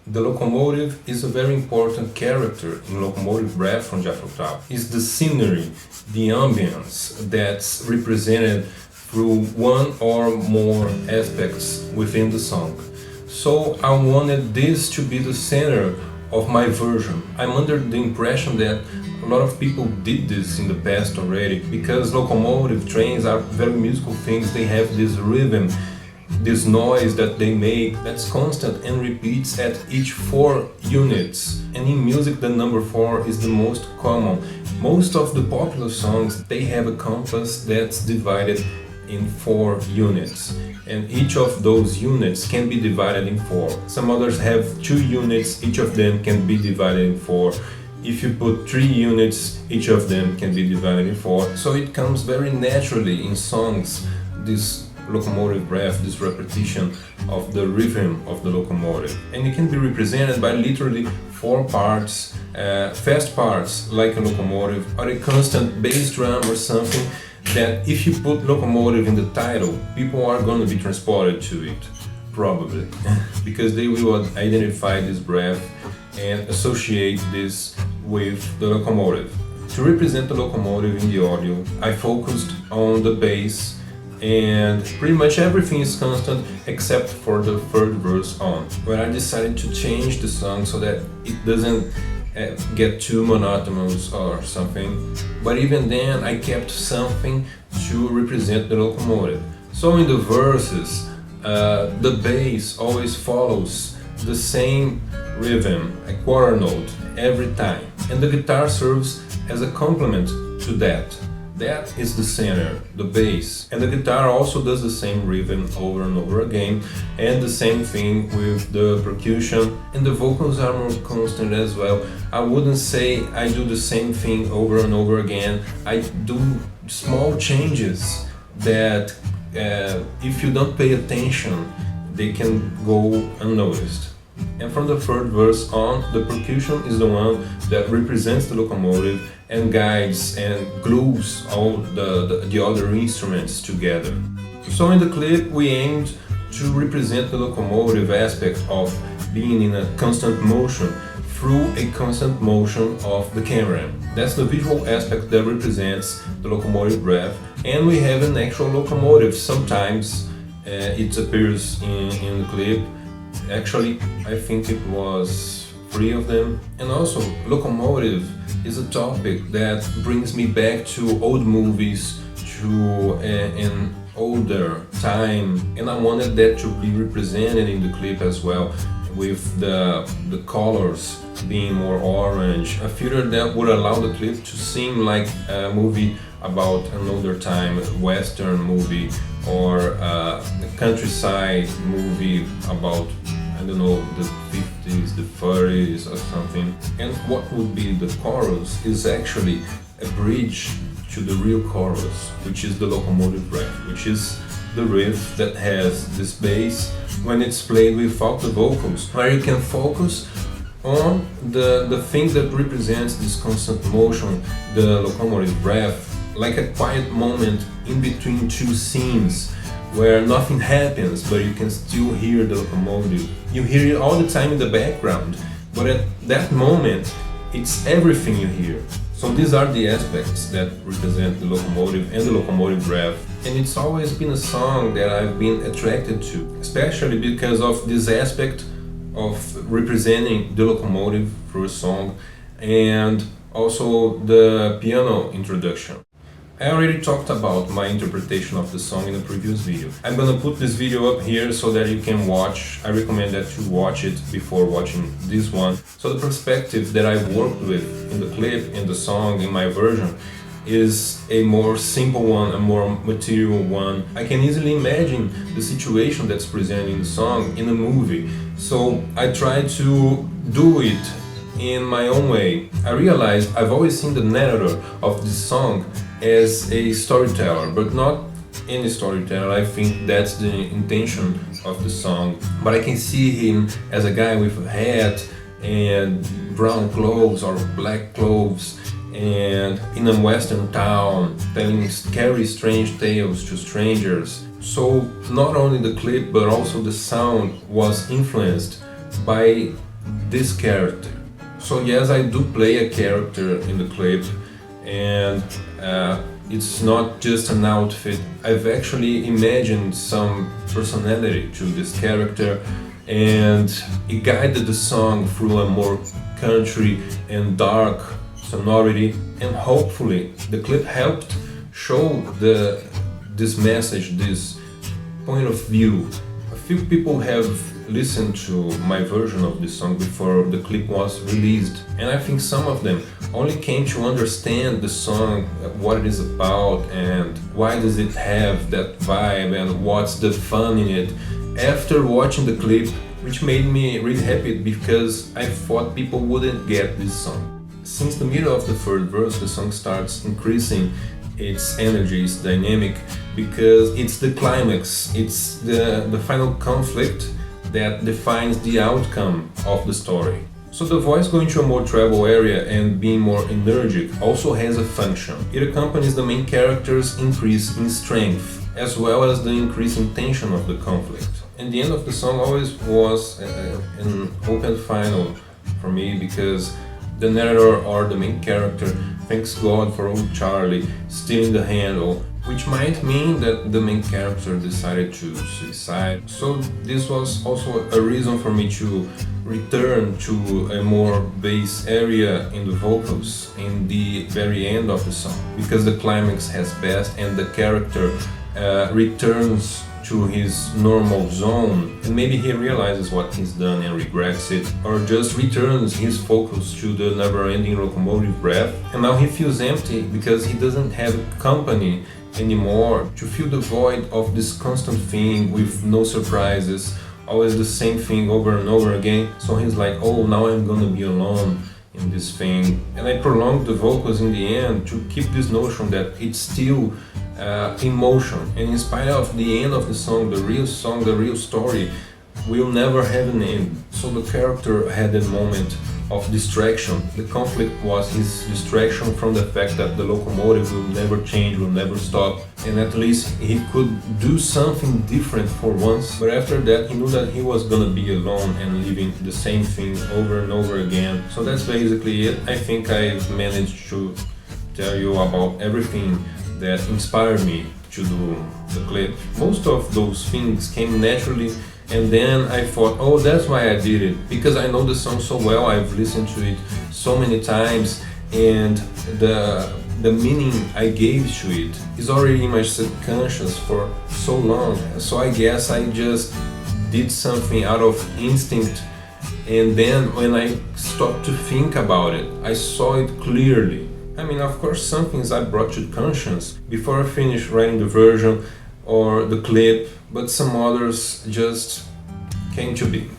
The locomotive is a very important character in Locomotive Breath from Jafro. It's the scenery, the ambience that's represented through one or more aspects within the song. So I wanted this to be the center of my version. I'm under the impression that a lot of people did this in the past already, because locomotive trains are very musical things. They have this rhythm, this noise that they make that's constant and repeats at each 4 units. And in music the number 4 is the most common. Most of the popular songs, they have a compass that's divided in 4 units, and each of those units can be divided in 4. Some others have 2 units, each of them can be divided in 4. If you put 3 units, each of them can be divided in 4. So it comes very naturally in songs, this locomotive breath, this repetition of the rhythm of the locomotive. And it can be represented by literally 4 parts, fast parts like a locomotive, or a constant bass drum or something, that if you put locomotive in the title, people are going to be transported to it, probably, because they will identify this breath and associate this with the locomotive. To represent the locomotive in the audio, I focused on the bass, and pretty much everything is constant except for the third verse on, where I decided to change the song so that it doesn't get too monotonous or something. But even then I kept something to represent the locomotive. So in the verses, the bass always follows the same rhythm, a quarter note every time, and the guitar serves as a complement to that. That is the center, the bass, and the guitar also does the same rhythm over and over again, and the same thing with the percussion, and the vocals are more constant as well. I wouldn't say I do the same thing over and over again. I do small changes that if you don't pay attention, they can go unnoticed. And from the third verse on, the percussion is the one that represents the locomotive and guides and glues all the other instruments together. So in the clip we aimed to represent the locomotive aspect of being in a constant motion through a constant motion of the camera. That's the visual aspect that represents the locomotive breath, and we have an actual locomotive. Sometimes it appears in the clip. Actually, I think it was 3 of them. And also, locomotive is a topic that brings me back to old movies, to an older time, and I wanted that to be represented in the clip as well, with the colors being more orange, a filter that would allow the clip to seem like a movie about an older time, a western movie, or a countryside movie about, I don't know, the 50s, the 30s or something. And what would be the chorus is actually a bridge to the real chorus, which is the locomotive breath, which is the riff that has this bass when it's played without the vocals, where you can focus on the thing that represents this constant motion, the locomotive breath, like a quiet moment in between 2 scenes where nothing happens, but you can still hear the locomotive. You hear it all the time in the background, but at that moment, it's everything you hear. So these are the aspects that represent the locomotive and the locomotive breath. And it's always been a song that I've been attracted to, especially because of this aspect of representing the locomotive through a song, and also the piano introduction. I already talked about my interpretation of the song in a previous video. I'm gonna put this video up here so that you can watch. I recommend that you watch it before watching this one. So the perspective that I've worked with in the clip, in the song, in my version, is a more simple one, a more material one. I can easily imagine the situation that's presented in the song in a movie. So I try to do it in my own way. I realized I've always seen the narrator of this song as a storyteller, but not any storyteller. I think that's the intention of the song. But I can see him as a guy with a hat and brown clothes or black clothes, and in a western town, telling scary, strange tales to strangers. So not only the clip but also the sound was influenced by this character. So yes, I do play a character in the clip, and it's not just an outfit. I've actually imagined some personality to this character, and it guided the song through a more country and dark sonority, and hopefully the clip helped show this message, this point of view. A few people have listened to my version of this song before the clip was released, and I think some of them only came to understand the song, what it is about and why does it have that vibe and what's the fun in it, after watching the clip, which made me really happy because I thought people wouldn't get this song. Since the middle of the third verse, the song starts increasing its energy, its dynamic, because it's the climax, it's the final conflict that defines the outcome of the story. So the voice going to a more travel area and being more energetic also has a function. It accompanies the main character's increase in strength, as well as the increase in tension of the conflict. And the end of the song always was an open final for me, because the narrator or the main character thanks God for old Charlie stealing the handle, which might mean that the main character decided to suicide. So this was also a reason for me to return to a more bass area in the vocals in the very end of the song, because the climax has passed and the character returns to his normal zone, and maybe he realizes what he's done and regrets it, or just returns his focus to the never-ending locomotive breath, and now he feels empty because he doesn't have company anymore to fill the void of this constant thing with no surprises, always the same thing over and over again. So he's like, oh, now I'm gonna be alone in this thing. And I prolonged the vocals in the end to keep this notion that it's still in motion, and in spite of the end of the song, the real story will never have an end. So the character had a moment of distraction. The conflict was his distraction from the fact that the locomotive will never change, will never stop, and at least he could do something different for once. But after that, he knew that he was gonna be alone and living the same thing over and over again. So that's basically it. I think I've managed to tell you about everything that inspired me to do the clip. Most of those things came naturally, and then I thought, oh, that's why I did it, because I know the song so well, I've listened to it so many times, and the meaning I gave to it is already in my subconscious for so long. So I guess I just did something out of instinct, and then when I stopped to think about it, I saw it clearly. I mean, of course, some things I brought to conscience before I finished writing the version or the clip, but some others just came to be.